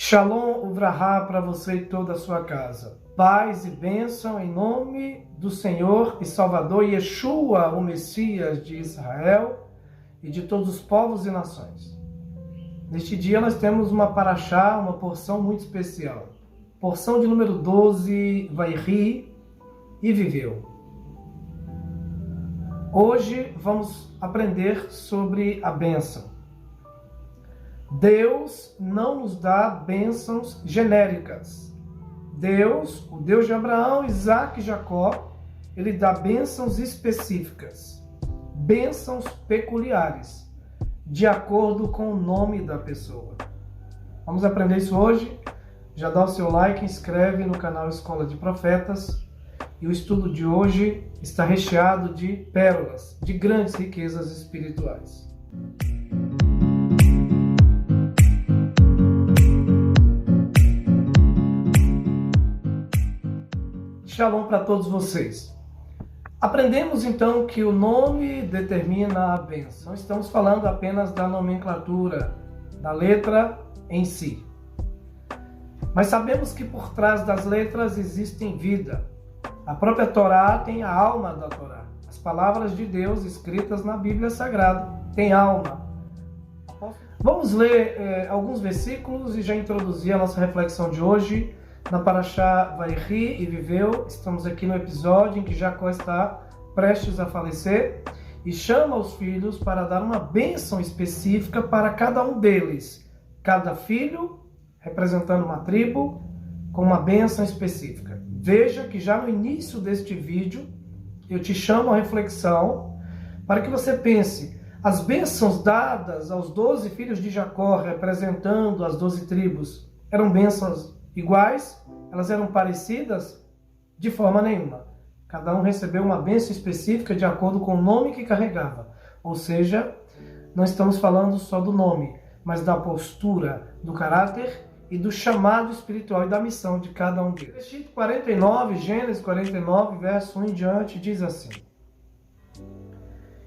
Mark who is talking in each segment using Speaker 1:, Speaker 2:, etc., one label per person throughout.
Speaker 1: Shalom Uvrahá para você e toda a sua casa. Paz e bênção em nome do Senhor e Salvador Yeshua, o Messias de Israel e de todos os povos e nações. Neste dia nós temos uma paraxá, uma porção muito especial. Porção de número 12, Vairi e viveu. Hoje vamos aprender sobre a bênção. Deus não nos dá bênçãos genéricas. Deus, o Deus de Abraão, Isaac e Jacó, ele dá bênçãos específicas, bênçãos peculiares, de acordo com o nome da pessoa. Vamos aprender isso hoje? Já dá o seu like, inscreve no canal Escola de Profetas. E o estudo de hoje está recheado de pérolas, de grandes riquezas espirituais. Shalom para todos vocês. Aprendemos então que o nome determina a bênção. Não estamos falando apenas da nomenclatura, da letra em si. Mas sabemos que por trás das letras existem vida. A própria Torá tem a alma da Torá. As palavras de Deus escritas na Bíblia Sagrada têm alma. Vamos ler alguns versículos e já introduzir a nossa reflexão de hoje na paraxá Vairi e viveu. Estamos aqui no episódio em que Jacó está prestes a falecer e chama os filhos para dar uma bênção específica para cada um deles. Cada filho representando uma tribo com uma bênção específica. Veja que já no início deste vídeo eu te chamo à reflexão para que você pense: as bênçãos dadas aos 12 filhos de Jacó, representando as 12 tribos, eram bênçãos iguais? Elas eram parecidas? De forma nenhuma. Cada um recebeu uma bênção específica de acordo com o nome que carregava. Ou seja, não estamos falando só do nome, mas da postura, do caráter e do chamado espiritual e da missão de cada um deles. Versículo 49, Gênesis 49, verso 1 em diante, diz assim: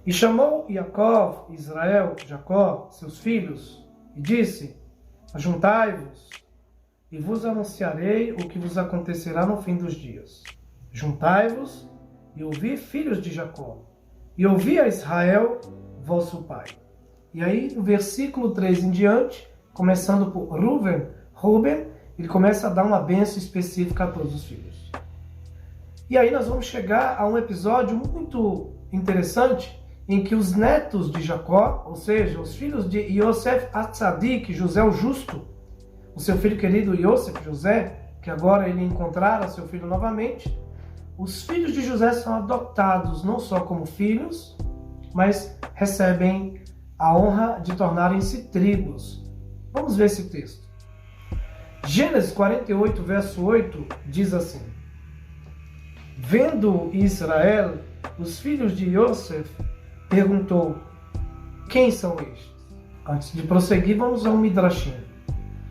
Speaker 1: E chamou Jacó, Israel, Jacó, seus filhos, e disse: Ajuntai-vos, e vos anunciarei o que vos acontecerá no fim dos dias. Juntai-vos e ouvi, filhos de Jacó, e ouvi a Israel, vosso pai. E aí, no versículo 3 em diante, começando por Ruben, ele começa a dar uma bênção específica a todos os filhos. E aí nós vamos chegar a um episódio muito interessante, em que os netos de Jacó, ou seja, os filhos de Yosef Atzadik, José o Justo, o seu filho querido Yosef, José, que agora ele encontrara seu filho novamente, os filhos de José são adotados não só como filhos, mas recebem a honra de tornarem-se tribos. Vamos ver esse texto. Gênesis 48, verso 8, diz assim: Vendo Israel, os filhos de Yosef, perguntou: Quem são estes? Antes de prosseguir, vamos a um midrashim.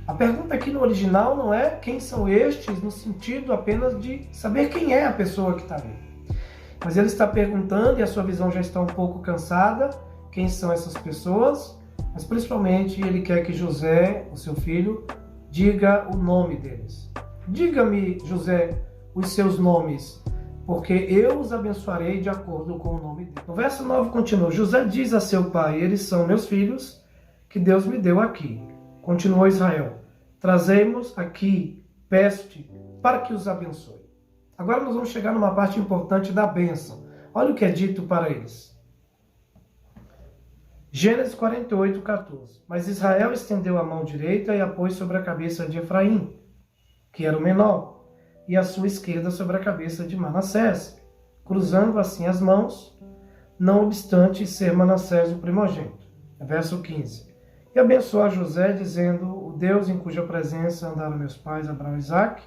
Speaker 1: A pergunta aqui no original não é quem são estes, no sentido apenas de saber quem é a pessoa que está ali. Mas ele está perguntando, e a sua visão já está um pouco cansada, quem são essas pessoas, mas principalmente ele quer que José, o seu filho, diga o nome deles. Diga-me, José, os seus nomes, porque eu os abençoarei de acordo com o nome deles. No verso 9 continua: José diz a seu pai: Eles são meus filhos, que Deus me deu aqui. Continuou Israel: Trazemos aqui, peço-te, para que os abençoe. Agora nós vamos chegar numa parte importante da bênção. Olha o que é dito para eles. Gênesis 48, 14. Mas Israel estendeu a mão direita e a pôs sobre a cabeça de Efraim, que era o menor, e a sua esquerda sobre a cabeça de Manassés, cruzando assim as mãos, não obstante ser Manassés o primogênito. Verso 15. E abençoou a José, dizendo: O Deus em cuja presença andaram meus pais Abraão e Isaac,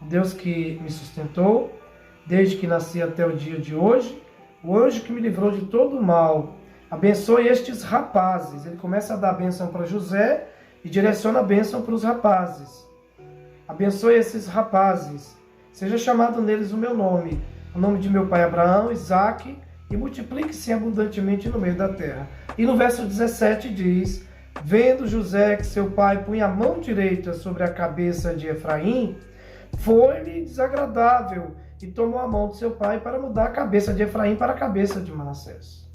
Speaker 1: o Deus que me sustentou, desde que nasci até o dia de hoje, o anjo que me livrou de todo o mal, abençoe estes rapazes. Ele começa a dar a bênção para José e direciona a bênção para os rapazes. Abençoe esses rapazes, seja chamado neles o meu nome, o nome de meu pai Abraão, Isaac, e multiplique-se abundantemente no meio da terra. E no verso 17 diz: Vendo José que seu pai punha a mão direita sobre a cabeça de Efraim, foi-lhe desagradável e tomou a mão de seu pai para mudar a cabeça de Efraim para a cabeça de Manassés.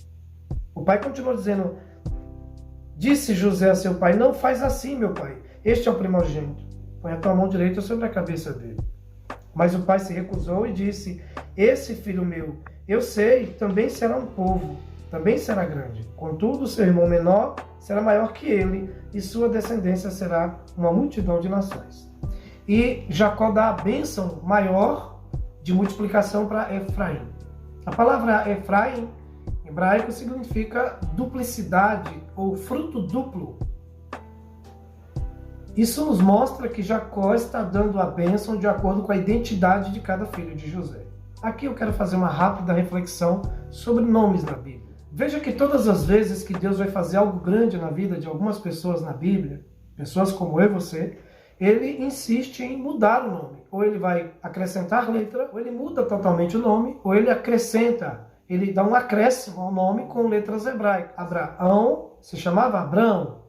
Speaker 1: O pai continuou dizendo: disse José a seu pai: não faz assim, meu pai, este é o primogênito, põe a tua mão direita sobre a cabeça dele. Mas o pai se recusou e disse: esse filho meu, eu sei, também será um povo, também será grande. Contudo, seu irmão menor será maior que ele, e sua descendência será uma multidão de nações. E Jacó dá a bênção maior de multiplicação para Efraim. A palavra Efraim, em hebraico, significa duplicidade ou fruto duplo. Isso nos mostra que Jacó está dando a bênção de acordo com a identidade de cada filho de José. Aqui eu quero fazer uma rápida reflexão sobre nomes na Bíblia. Veja que todas as vezes que Deus vai fazer algo grande na vida de algumas pessoas na Bíblia, pessoas como eu e você, ele insiste em mudar o nome. Ou ele vai acrescentar letra, ou ele muda totalmente o nome, ou ele acrescenta, ele dá um acréscimo ao nome com letras hebraicas. Abraão se chamava Abrão.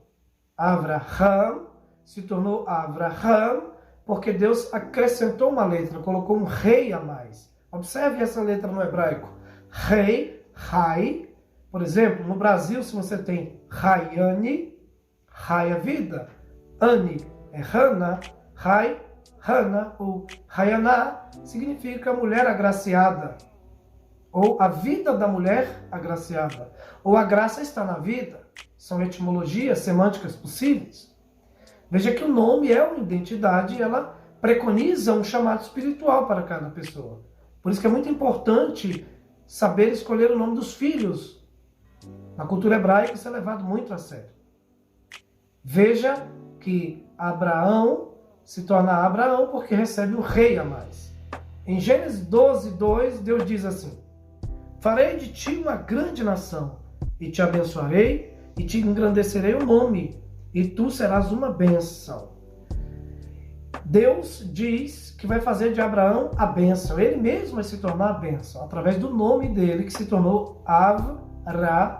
Speaker 1: Avraham se tornou Avraham, porque Deus acrescentou uma letra, colocou um rei a mais. Observe essa letra no hebraico. Rei, Rai. Por exemplo, no Brasil, se você tem Raiane, Rai é vida. Ani é Hana, Rai, Hana ou Rayaná significa mulher agraciada. Ou a vida da mulher agraciada. Ou a graça está na vida. São etimologias semânticas possíveis. Veja que o nome é uma identidade e ela preconiza um chamado espiritual para cada pessoa. Por isso que é muito importante saber escolher o nome dos filhos. Na cultura hebraica isso é levado muito a sério. Veja que Abraão se torna Abraão porque recebe um rei a mais. Em Gênesis 12:2, Deus diz assim: farei de ti uma grande nação, e te abençoarei, e te engrandecerei o nome, e tu serás uma bênção. Deus diz que vai fazer de Abraão a bênção. Ele mesmo vai se tornar a bênção, através do nome dele, que se tornou Avraham,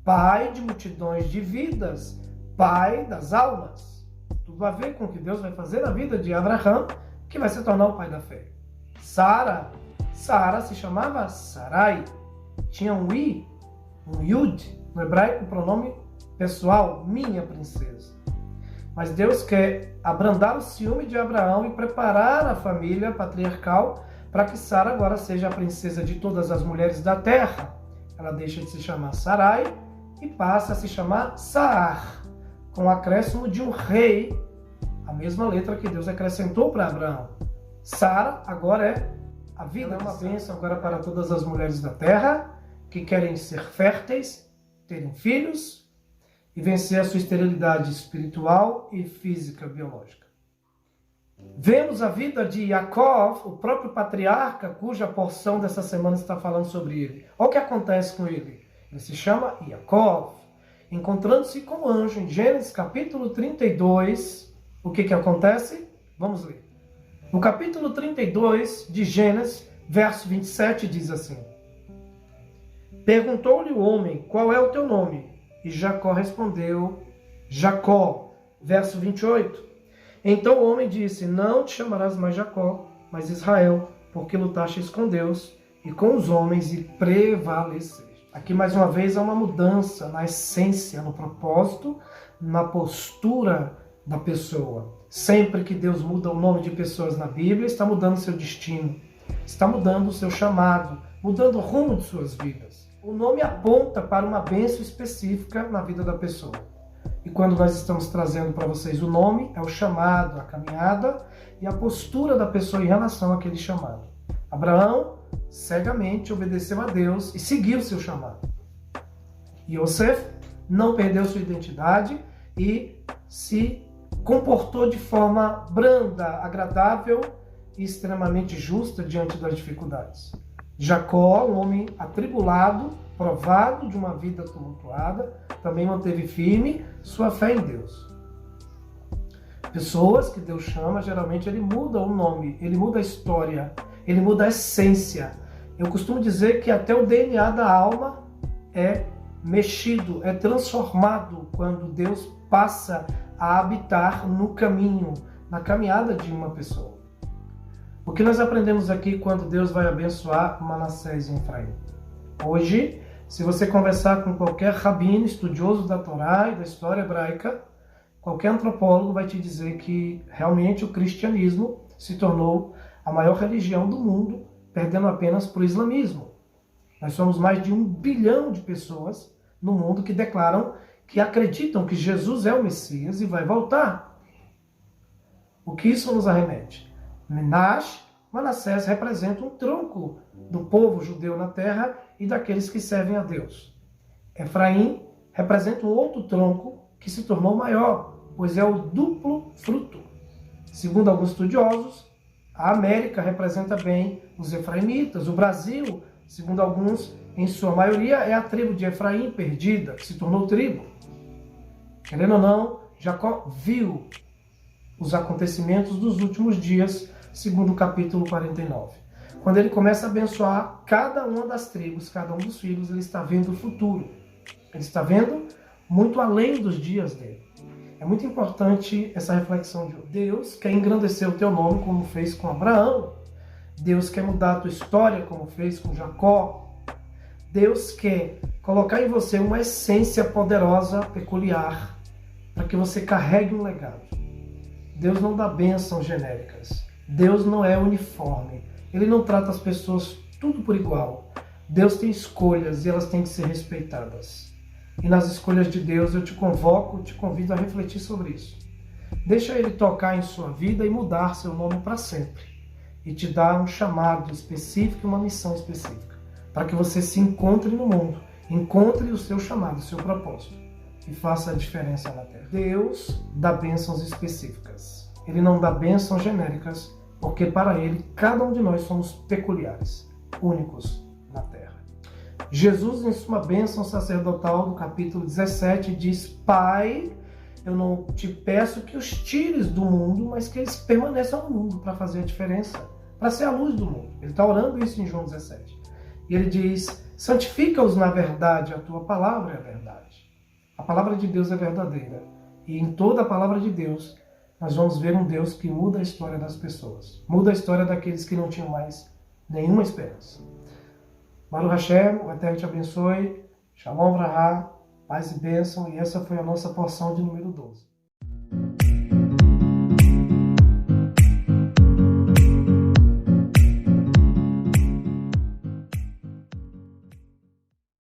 Speaker 1: pai de multidões de vidas, pai das almas. Tudo a ver com o que Deus vai fazer na vida de Avraham, que vai se tornar o pai da fé. Sara se chamava Sarai. Tinha um I, um Yud, no hebraico, o pronome pessoal, minha princesa. Mas Deus quer abrandar o ciúme de Abraão e preparar a família patriarcal para que Sara agora seja a princesa de todas as mulheres da terra. Ela deixa de se chamar Sarai e passa a se chamar Saar, com o acréscimo de um rei, a mesma letra que Deus acrescentou para Abraão. Sara agora é a vida, é uma bênção agora para todas as mulheres da terra que querem ser férteis, terem filhos e vencer a sua esterilidade espiritual e física biológica. Vemos a vida de Jacó, o próprio patriarca, cuja porção dessa semana está falando sobre ele. Olha o que acontece com ele. Ele se chama Jacó. Encontrando-se com o anjo em Gênesis capítulo 32, o que acontece? Vamos ler. No capítulo 32 de Gênesis, verso 27, diz assim: perguntou-lhe o homem, qual é o teu nome? E Jacó respondeu, Jacó. Verso 28. Então o homem disse, não te chamarás mais Jacó, mas Israel, porque lutaste com Deus e com os homens e prevaleceste. Aqui mais uma vez há uma mudança na essência, no propósito, na postura da pessoa. Sempre que Deus muda o nome de pessoas na Bíblia, está mudando seu destino, está mudando o seu chamado, mudando o rumo de suas vidas. O nome aponta para uma bênção específica na vida da pessoa. E quando nós estamos trazendo para vocês o nome, é o chamado, a caminhada e a postura da pessoa em relação àquele chamado. Abraão cegamente obedeceu a Deus e seguiu seu chamado. Yosef não perdeu sua identidade e se comportou de forma branda, agradável e extremamente justa diante das dificuldades. Jacó, um homem atribulado, provado de uma vida tumultuada, também manteve firme sua fé em Deus. Pessoas que Deus chama, geralmente ele muda o nome, ele muda a história, ele muda a essência. Eu costumo dizer que até o DNA da alma é mexido, é transformado quando Deus passa a habitar no caminho, na caminhada de uma pessoa. O que nós aprendemos aqui quando Deus vai abençoar Manassés e Efraim? Hoje, se você conversar com qualquer rabino, estudioso da Torá e da história hebraica, qualquer antropólogo vai te dizer que realmente o cristianismo se tornou a maior religião do mundo, perdendo apenas para o islamismo. Nós somos mais de 1 bilhão de pessoas no mundo que declaram que acreditam que Jesus é o Messias e vai voltar. O que isso nos arremete? Manassés representa um tronco do povo judeu na terra e daqueles que servem a Deus. Efraim representa um outro tronco que se tornou maior, pois é o duplo fruto. Segundo alguns estudiosos, a América representa bem os efraimitas. O Brasil, segundo alguns, em sua maioria, é a tribo de Efraim perdida, que se tornou tribo. Querendo ou não, Jacó viu os acontecimentos dos últimos dias, segundo o capítulo 49. Quando ele começa a abençoar cada uma das tribos, cada um dos filhos, ele está vendo o futuro. Ele está vendo muito além dos dias dele. É muito importante essa reflexão de Deus quer engrandecer o teu nome, como fez com Abraão. Deus quer mudar a tua história, como fez com Jacó. Deus quer colocar em você uma essência poderosa, peculiar, para que você carregue um legado. Deus não dá bênçãos genéricas. Deus não é uniforme. Ele não trata as pessoas tudo por igual. Deus tem escolhas e elas têm que ser respeitadas. E nas escolhas de Deus eu te convoco, te convido a refletir sobre isso. Deixa Ele tocar em sua vida e mudar seu nome para sempre. E te dar um chamado específico, uma missão específica. Para que você se encontre no mundo. Encontre o seu chamado, o seu propósito. E faça a diferença na terra. Deus dá bênçãos específicas. Ele não dá bênçãos genéricas, porque para Ele, cada um de nós somos peculiares, únicos na terra. Jesus, em sua bênção sacerdotal, no capítulo 17, diz: Pai, eu não te peço que os tires do mundo, mas que eles permaneçam no mundo para fazer a diferença, para ser a luz do mundo. Ele está orando isso em João 17. E ele diz: santifica-os na verdade, a tua palavra é a verdade. A palavra de Deus é verdadeira. E em toda a palavra de Deus, nós vamos ver um Deus que muda a história das pessoas. Muda a história daqueles que não tinham mais nenhuma esperança. Baruch Hashem, o Eterno te abençoe. Shalom Vrahá, paz e bênção. E essa foi a nossa porção de número 12.